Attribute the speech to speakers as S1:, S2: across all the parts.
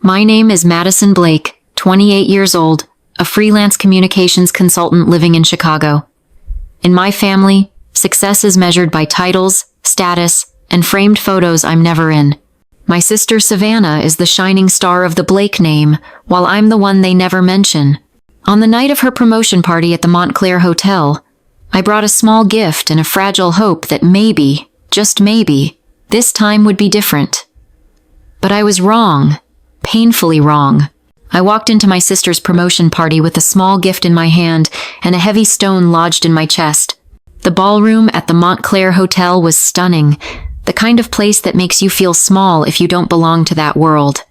S1: My name is Madison Blake, 28 years old, a freelance communications consultant living in Chicago. In my family, success is measured by titles, status, and framed photos I'm never in. My sister Savannah is the shining star of the Blake name, while I'm the one they never mention. On the night of her promotion party at the Montclair Hotel, I brought a small gift and a fragile hope that maybe, just maybe, this time would be different. But I was wrong, painfully wrong. I walked into my sister's promotion party with a small gift in my hand and a heavy stone lodged in my chest. The ballroom at the Montclair Hotel was stunning, the kind of place that makes you feel small if you don't belong to that world.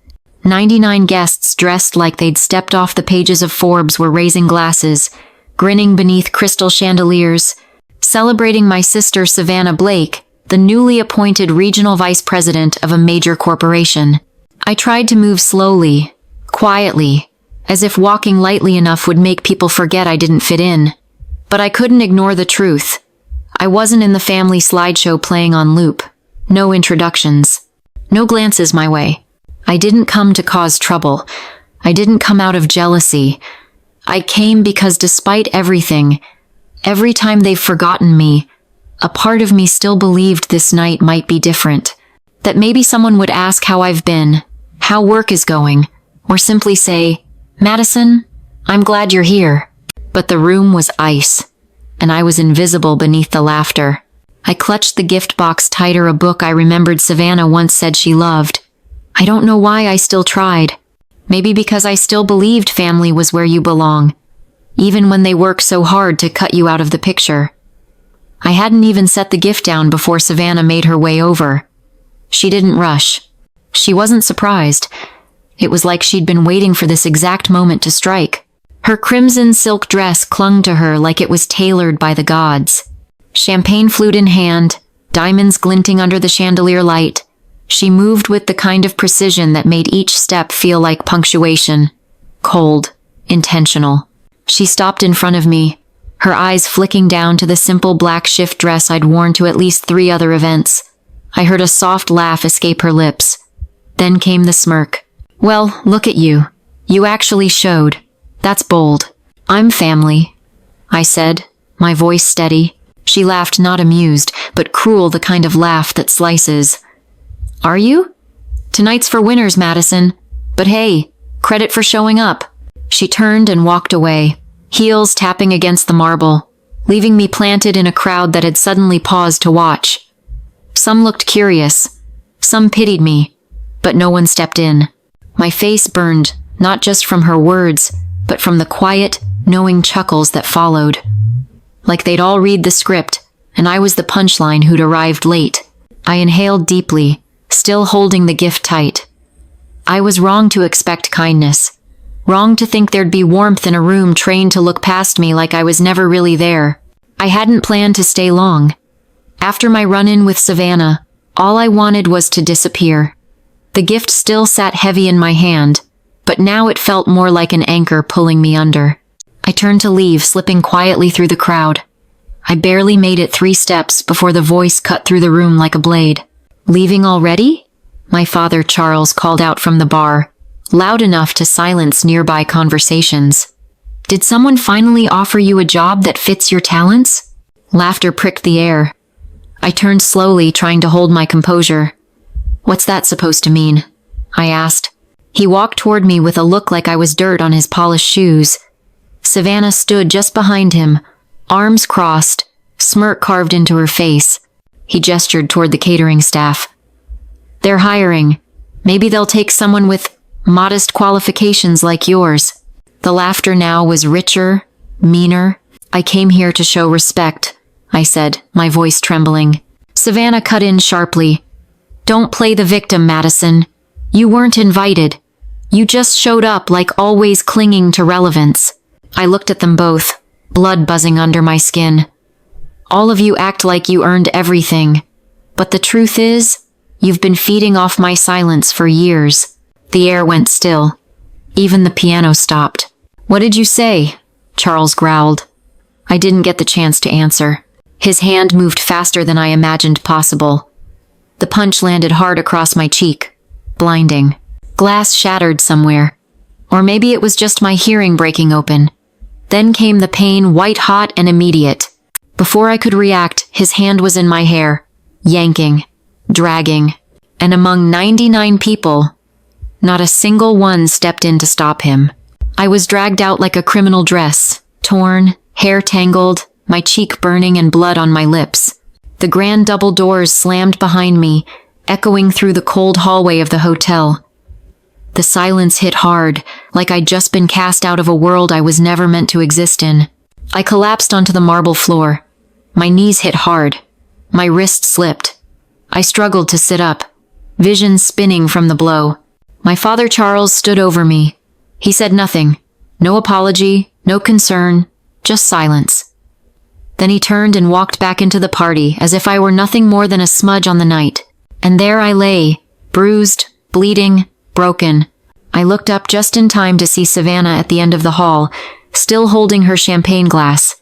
S1: 99 guests dressed like they'd stepped off the pages of Forbes were raising glasses, grinning beneath crystal chandeliers, celebrating my sister Savannah Blake, the newly appointed regional vice president of a major corporation. I tried to move slowly, quietly, as if walking lightly enough would make people forget I didn't fit in. But I couldn't ignore the truth. I wasn't in the family slideshow playing on loop. No introductions. No glances my way. I didn't come to cause trouble. I didn't come out of jealousy. I came because despite everything, every time they've forgotten me, a part of me still believed this night might be different. That maybe someone would ask how I've been, how work is going, or simply say, "Madison, I'm glad you're here." But the room was ice, and I was invisible beneath the laughter. I clutched the gift box tighter, a book I remembered Savannah once said she loved. I don't know why I still tried. Maybe because I still believed family was where you belong, even when they work so hard to cut you out of the picture. I hadn't even set the gift down before Savannah made her way over. She didn't rush. She wasn't surprised. It was like she'd been waiting for this exact moment to strike. Her crimson silk dress clung to her like it was tailored by the gods. Champagne flute in hand, diamonds glinting under the chandelier light, she moved with the kind of precision that made each step feel like punctuation. Cold, intentional. She stopped in front of me, her eyes flicking down to the simple black shift dress I'd worn to at least 3 other events. I heard a soft laugh escape her lips. Then came the smirk. "Well, look at you. You actually showed. That's bold." "I'm family," I said, my voice steady. She laughed, not amused, but cruel, the kind of laugh that slices. "Are you? Tonight's for winners, Madison. But hey, credit for showing up." She turned and walked away, heels tapping against the marble, leaving me planted in a crowd that had suddenly paused to watch. Some looked curious, some pitied me, but no one stepped in. My face burned, not just from her words, but from the quiet, knowing chuckles that followed. Like they'd all read the script, and I was the punchline who'd arrived late. I inhaled deeply, still holding the gift tight. I was wrong to expect kindness. Wrong to think there'd be warmth in a room trained to look past me like I was never really there. I hadn't planned to stay long. After my run-in with Savannah, all I wanted was to disappear. The gift still sat heavy in my hand, but now it felt more like an anchor pulling me under. I turned to leave, slipping quietly through the crowd. I barely made it 3 steps before the voice cut through the room like a blade. "Leaving already?" my father Charles called out from the bar, loud enough to silence nearby conversations. "Did someone finally offer you a job that fits your talents?" Laughter pricked the air. I turned slowly, trying to hold my composure. "What's that supposed to mean?" I asked. He walked toward me with a look like I was dirt on his polished shoes. Savannah stood just behind him, arms crossed, smirk carved into her face. He gestured toward the catering staff. "They're hiring. Maybe they'll take someone with modest qualifications like yours." The laughter now was richer, meaner. "I came here to show respect," I said, my voice trembling. Savannah cut in sharply. "Don't play the victim, Madison. You weren't invited. You just showed up, like always, clinging to relevance." I looked at them both, blood buzzing under my skin. "All of you act like you earned everything. But the truth is, you've been feeding off my silence for years." The air went still. Even the piano stopped. "What did you say?" Charles growled. I didn't get the chance to answer. His hand moved faster than I imagined possible. The punch landed hard across my cheek, blinding. Glass shattered somewhere. Or maybe it was just my hearing breaking open. Then came the pain, white-hot and immediate. Before I could react, his hand was in my hair, yanking, dragging, and among 99 people, not a single one stepped in to stop him. I was dragged out like a criminal dress, torn, hair tangled, my cheek burning and blood on my lips. The grand double doors slammed behind me, echoing through the cold hallway of the hotel. The silence hit hard, like I'd just been cast out of a world I was never meant to exist in. I collapsed onto the marble floor. My knees hit hard. My wrist slipped. I struggled to sit up, vision spinning from the blow. My father Charles stood over me. He said nothing. No apology, no concern, just silence. Then he turned and walked back into the party as if I were nothing more than a smudge on the night. And there I lay, bruised, bleeding, broken. I looked up just in time to see Savannah at the end of the hall, still holding her champagne glass.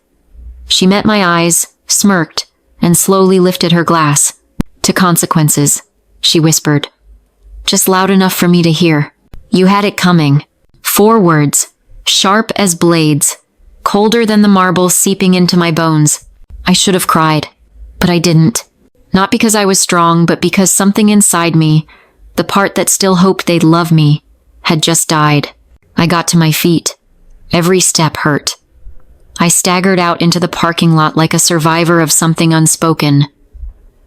S1: She met my eyes, smirked, and slowly lifted her glass. "To consequences," she whispered. Just loud enough for me to hear. "You had it coming." 4 words, sharp as blades, colder than the marble seeping into my bones. I should have cried, but I didn't. Not because I was strong, but because something inside me, the part that still hoped they'd love me, had just died. I got to my feet. Every step hurt. I staggered out into the parking lot like a survivor of something unspoken.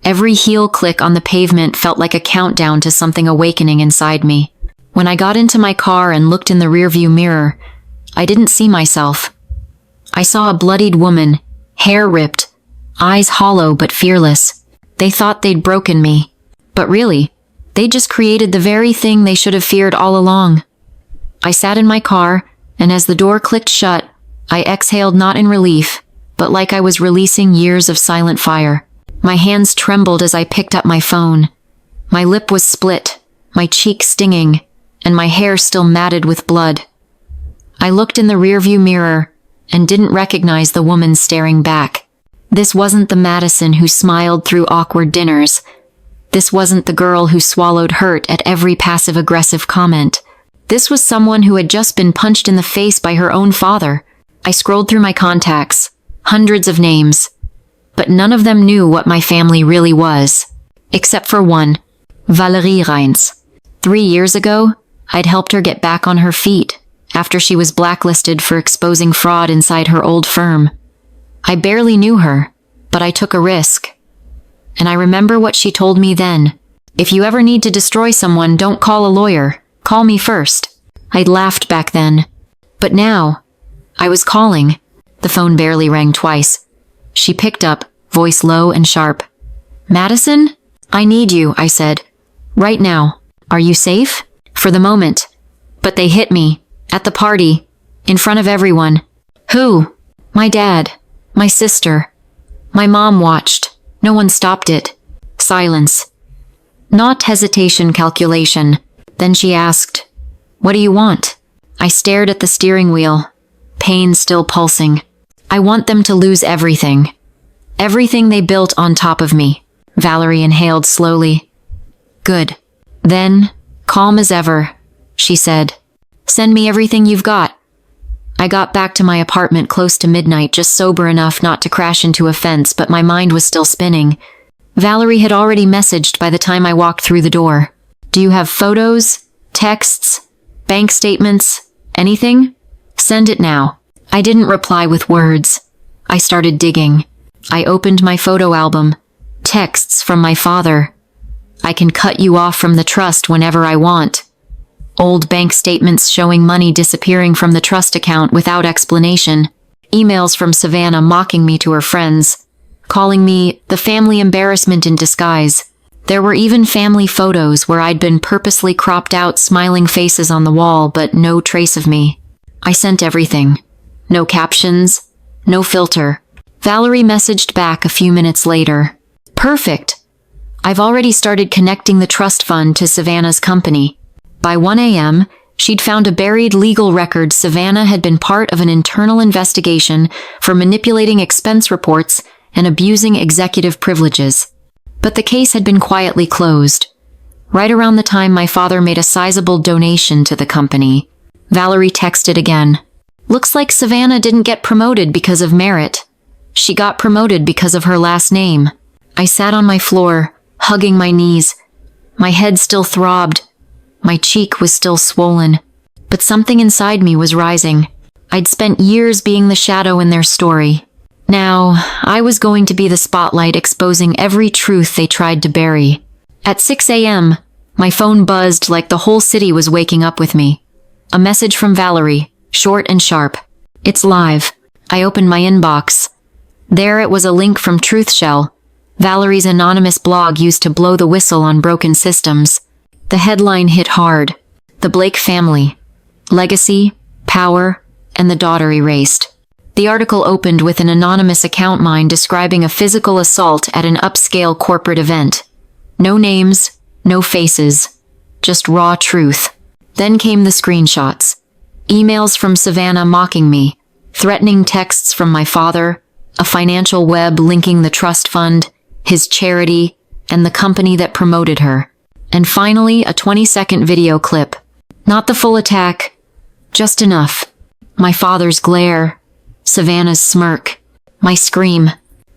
S1: Every heel click on the pavement felt like a countdown to something awakening inside me. When I got into my car and looked in the rearview mirror, I didn't see myself. I saw a bloodied woman, hair ripped, eyes hollow but fearless. They thought they'd broken me. But really, they just created the very thing they should have feared all along. I sat in my car, and as the door clicked shut, I exhaled not in relief, but like I was releasing years of silent fire. My hands trembled as I picked up my phone. My lip was split, my cheek stinging, and my hair still matted with blood. I looked in the rearview mirror and didn't recognize the woman staring back. This wasn't the Madison who smiled through awkward dinners. This wasn't the girl who swallowed hurt at every passive-aggressive comment. This was someone who had just been punched in the face by her own father. I scrolled through my contacts, hundreds of names, but none of them knew what my family really was. Except for one, Valérie Reins. 3 years ago, I'd helped her get back on her feet after she was blacklisted for exposing fraud inside her old firm. I barely knew her, but I took a risk. And I remember what she told me then. "If you ever need to destroy someone, don't call a lawyer. Call me first." I'd laughed back then. But now, I was calling. The phone barely rang twice. She picked up, voice low and sharp. "Madison? I need you," I said. "Right now. Are you safe?" For the moment. But they hit me. At the party. In front of everyone. Who? My dad. My sister. My mom watched. No one stopped it. Silence. Not hesitation, calculation. Then she asked, "What do you want?" I stared at the steering wheel, pain still pulsing. "I want them to lose everything. Everything they built on top of me." Valerie inhaled slowly. "Good." Then, calm as ever, she said, "Send me everything you've got." I got back to my apartment close to midnight, just sober enough not to crash into a fence, but my mind was still spinning. Valerie had already messaged by the time I walked through the door. "Do you have photos, texts, bank statements, anything? Send it now." I didn't reply with words. I started digging. I opened my photo album. Texts from my father. "I can cut you off from the trust whenever I want." Old bank statements showing money disappearing from the trust account without explanation. Emails from Savannah mocking me to her friends, calling me the family embarrassment in disguise. There were even family photos where I'd been purposely cropped out, smiling faces on the wall, but no trace of me. I sent everything. No captions, no filter. Valerie messaged back a few minutes later. "Perfect. I've already started connecting the trust fund to Savannah's company." By 1 a.m., she'd found a buried legal record. Savannah had been part of an internal investigation for manipulating expense reports and abusing executive privileges. But the case had been quietly closed. right around the time my father made a sizable donation to the company. Valerie texted again. Looks like Savannah didn't get promoted because of merit. She got promoted because of her last name. I sat on my floor, hugging my knees. My head still throbbed. My cheek was still swollen. But something inside me was rising. I'd spent years being the shadow in their story. Now, I was going to be the spotlight exposing every truth they tried to bury. At 6 a.m., my phone buzzed like the whole city was waking up with me. A message from Valerie, short and sharp. It's live. I opened my inbox. There it was, a link from Truthshell, Valerie's anonymous blog used to blow the whistle on broken systems. The headline hit hard. The Blake family. Legacy, power, and the daughter erased. The article opened with an anonymous account mine describing a physical assault at an upscale corporate event. No names, no faces, just raw truth. Then came the screenshots. Emails from Savannah mocking me, threatening texts from my father, a financial web linking the trust fund, his charity, and the company that promoted her. And finally, a 20-second video clip. Not the full attack, just enough. My father's glare, Savannah's smirk, my scream.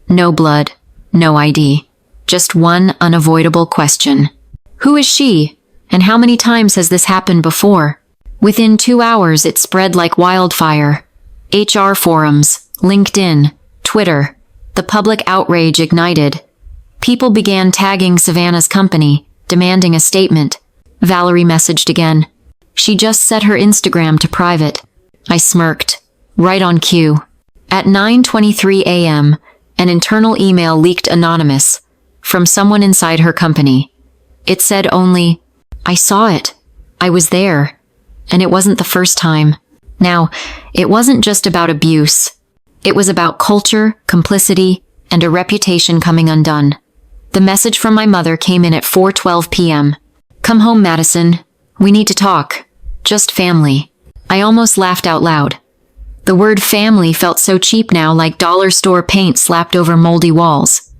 S1: No blood, no ID. Just one unavoidable question. Who is she, and how many times has this happened before? Within 2 hours, it spread like wildfire. HR forums, LinkedIn, Twitter. The public outrage ignited. People began tagging Savannah's company, demanding a statement. Valerie messaged again. She just set her Instagram to private. I smirked. Right on cue. At 9:23 a.m., an internal email leaked anonymous, from someone inside her company. It said only, I saw it. I was there. And it wasn't the first time. Now, it wasn't just about abuse. It was about culture, complicity, and a reputation coming undone. The message from my mother came in at 4:12 p.m. Come home, Madison. We need to talk. Just family. I almost laughed out loud. The word family felt so cheap now, like dollar store paint slapped over moldy walls.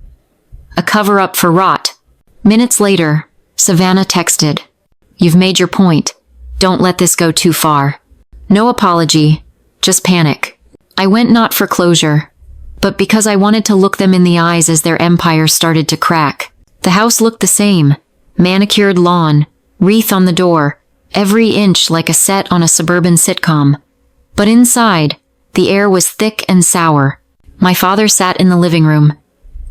S1: A cover-up for rot. Minutes later, Savannah texted. You've made your point. Don't let this go too far. No apology, just panic. I went not for closure, but because I wanted to look them in the eyes as their empire started to crack. The house looked the same. Manicured lawn, wreath on the door, every inch like a set on a suburban sitcom. But inside, the air was thick and sour. My father sat in the living room,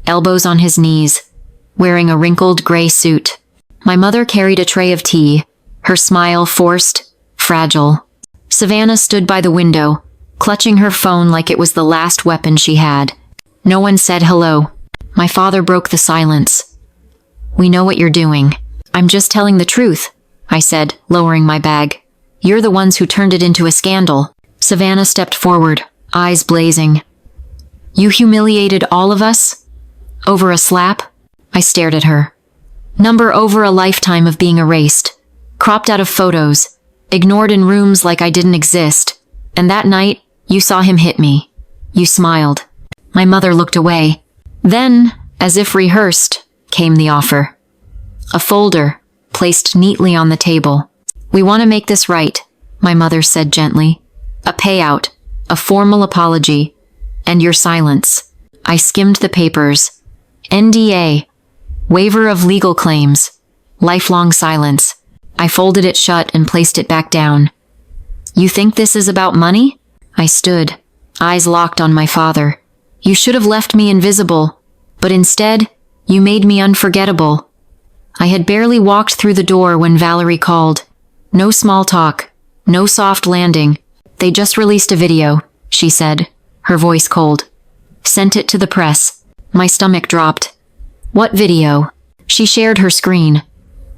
S1: elbows on his knees, wearing a wrinkled gray suit. My mother carried a tray of tea, her smile forced, fragile. Savannah stood by the window, clutching her phone like it was the last weapon she had. No one said hello. My father broke the silence. We know what you're doing. I'm just telling the truth, I said, lowering my bag. You're the ones who turned it into a scandal. Savannah stepped forward, eyes blazing. You humiliated all of us? Over a slap? I stared at her. Number over a lifetime of being erased, cropped out of photos, ignored in rooms like I didn't exist. And that night, you saw him hit me. You smiled. My mother looked away. Then, as if rehearsed, came the offer. A folder, placed neatly on the table. We want to make this right, my mother said gently. A payout, a formal apology, and your silence. I skimmed the papers. NDA, waiver of legal claims, lifelong silence. I folded it shut and placed it back down. You think this is about money? I stood, eyes locked on my father. You should have left me invisible, but instead, you made me unforgettable. I had barely walked through the door when Valerie called. No small talk, no soft landing. They just released a video, she said, her voice cold. Sent it to the press. My stomach dropped. What video? She shared her screen.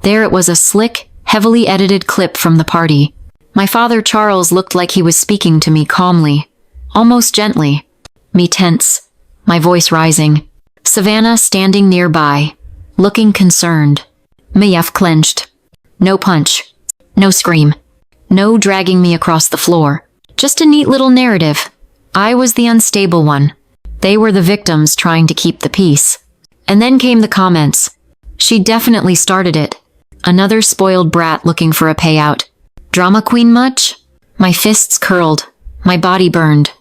S1: There it was, a slick, heavily edited clip from the party. My father Charles looked like he was speaking to me calmly, almost gently. Me tense, my voice rising. Savannah standing nearby, looking concerned. Mouth clenched. No punch. No scream. No dragging me across the floor. Just a neat little narrative. I was the unstable one. They were the victims trying to keep the peace. And then came the comments. She definitely started it. Another spoiled brat looking for a payout. Drama queen much? My fists curled. My body burned.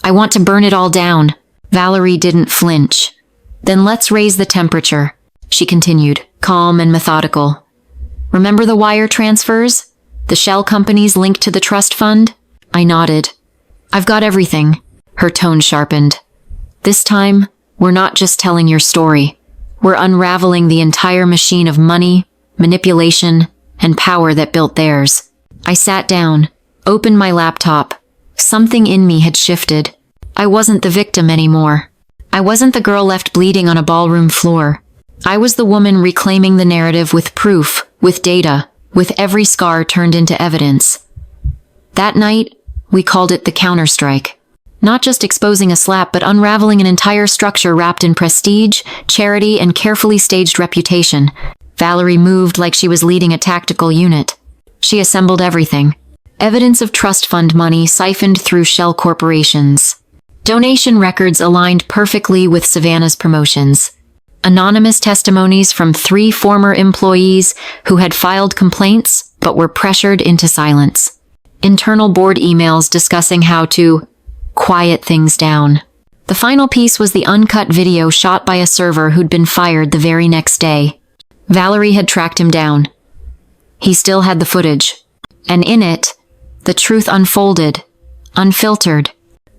S1: I want to burn it all down. Valerie didn't flinch. Then let's raise the temperature, she continued, calm and methodical. Remember the wire transfers? The shell companies linked to the trust fund? I nodded. I've got everything. Her tone sharpened. This time, we're not just telling your story. We're unraveling the entire machine of money, manipulation, and power that built theirs. I sat down, opened my laptop. Something in me had shifted. I wasn't the victim anymore. I wasn't the girl left bleeding on a ballroom floor. I was the woman reclaiming the narrative with proof, with data, with every scar turned into evidence. That night, we called it the counterstrike. Not just exposing a slap, but unraveling an entire structure wrapped in prestige, charity, and carefully staged reputation. Valerie moved like she was leading a tactical unit. She assembled everything. Evidence of trust fund money siphoned through shell corporations. Donation records aligned perfectly with Savannah's promotions. Anonymous testimonies from 3 former employees who had filed complaints but were pressured into silence. Internal board emails discussing how to quiet things down. The final piece was the uncut video shot by a server who'd been fired the very next day. Valerie had tracked him down. He still had the footage. And in it, the truth unfolded, unfiltered.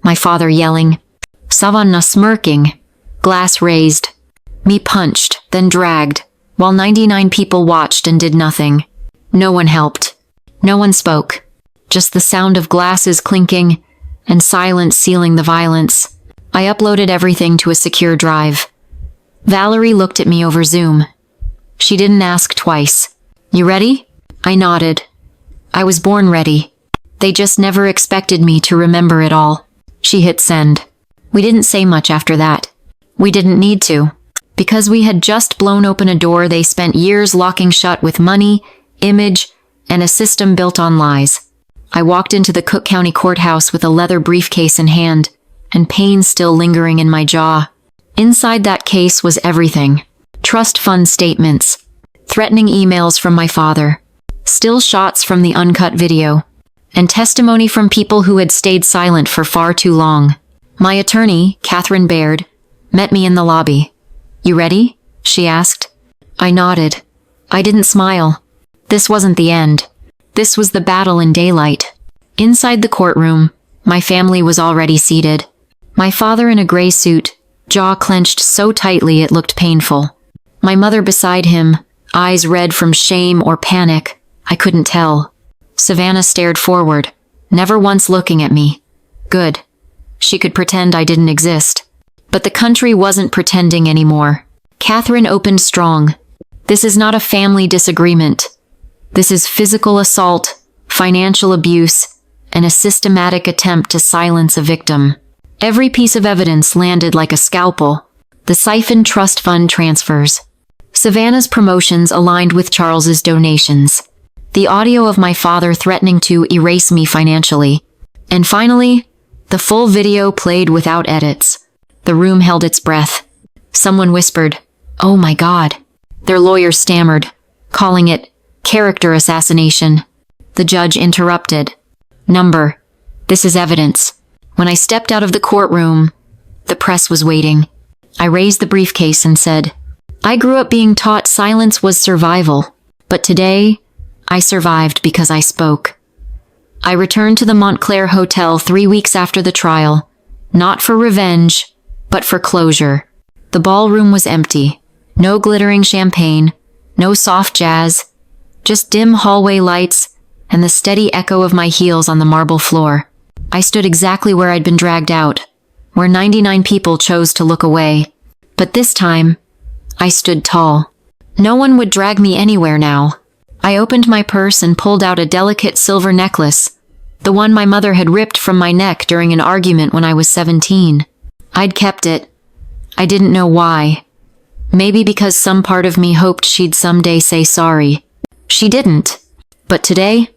S1: My father yelling, Savannah smirking, glass raised. Me punched, then dragged, while 99 people watched and did nothing. No one helped. No one spoke. Just the sound of glasses clinking and silence sealing the violence. I uploaded everything to a secure drive. Valerie looked at me over Zoom. She didn't ask twice. You ready? I nodded. I was born ready. They just never expected me to remember it all. She hit send. We didn't say much after that. We didn't need to. Because we had just blown open a door they spent years locking shut with money, image, and a system built on lies. I walked into the Cook County Courthouse with a leather briefcase in hand, and pain still lingering in my jaw. Inside that case was everything. Trust fund statements, threatening emails from my father, still shots from the uncut video, and testimony from people who had stayed silent for far too long. My attorney, Catherine Baird, met me in the lobby. You ready? She asked. I nodded. I didn't smile. This wasn't the end. This was the battle in daylight. Inside the courtroom, my family was already seated. My father in a gray suit, jaw clenched so tightly it looked painful. My mother beside him, eyes red from shame or panic, I couldn't tell. Savannah stared forward, never once looking at me. Good. She could pretend I didn't exist. But the country wasn't pretending anymore. Catherine opened strong. This is not a family disagreement. This is physical assault, financial abuse, and a systematic attempt to silence a victim. Every piece of evidence landed like a scalpel. The siphoned trust fund transfers. Savannah's promotions aligned with Charles's donations. The audio of my father threatening to erase me financially. And finally, the full video played without edits. The room held its breath. Someone whispered, "Oh my God." Their lawyer stammered, calling it character assassination. The judge interrupted. Number, this is evidence. When I stepped out of the courtroom, the press was waiting. I raised the briefcase and said, I grew up being taught silence was survival, but today, I survived because I spoke. I returned to the Montclair Hotel 3 weeks after the trial, not for revenge, but for closure. The ballroom was empty. No glittering champagne, no soft jazz, just dim hallway lights and the steady echo of my heels on the marble floor. I stood exactly where I'd been dragged out, where 99 people chose to look away. But this time, I stood tall. No one would drag me anywhere now. I opened my purse and pulled out a delicate silver necklace, the one my mother had ripped from my neck during an argument when I was 17. I'd kept it. I didn't know why. Maybe because some part of me hoped she'd someday say sorry. She didn't. But today,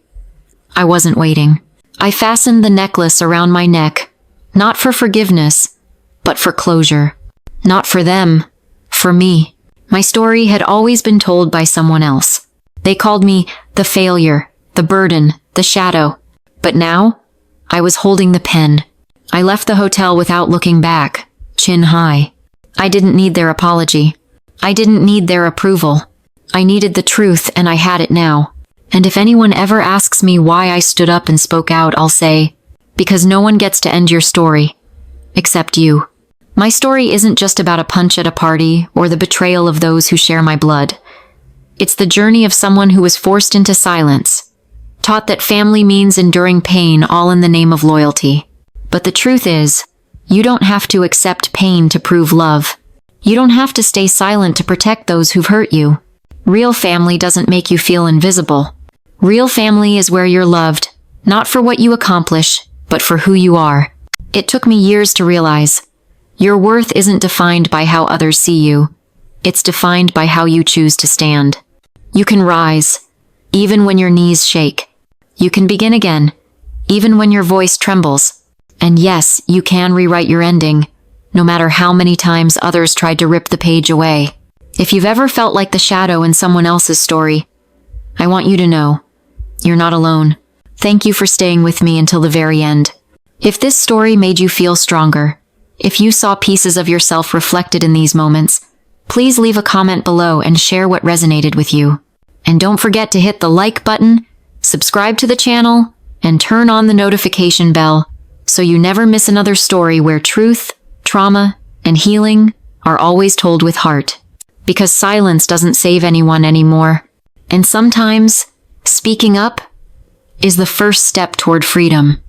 S1: I wasn't waiting. I fastened the necklace around my neck, not for forgiveness, but for closure. Not for them, for me. My story had always been told by someone else. They called me the failure, the burden, the shadow. But now, I was holding the pen. I left the hotel without looking back, chin high. I didn't need their apology. I didn't need their approval. I needed the truth, and I had it now. And if anyone ever asks me why I stood up and spoke out, I'll say, because no one gets to end your story. Except you. My story isn't just about a punch at a party or the betrayal of those who share my blood. It's the journey of someone who was forced into silence, taught that family means enduring pain all in the name of loyalty. But the truth is, you don't have to accept pain to prove love. You don't have to stay silent to protect those who've hurt you. Real family doesn't make you feel invisible. Real family is where you're loved, not for what you accomplish, but for who you are. It took me years to realize, your worth isn't defined by how others see you. It's defined by how you choose to stand. You can rise, even when your knees shake. You can begin again, even when your voice trembles. And yes, you can rewrite your ending, no matter how many times others tried to rip the page away. If you've ever felt like the shadow in someone else's story, I want you to know, you're not alone. Thank you for staying with me until the very end. If this story made you feel stronger, if you saw pieces of yourself reflected in these moments, please leave a comment below and share what resonated with you. And don't forget to hit the like button, subscribe to the channel, and turn on the notification bell so you never miss another story where truth, trauma, and healing are always told with heart. Because silence doesn't save anyone anymore. And sometimes, speaking up is the first step toward freedom.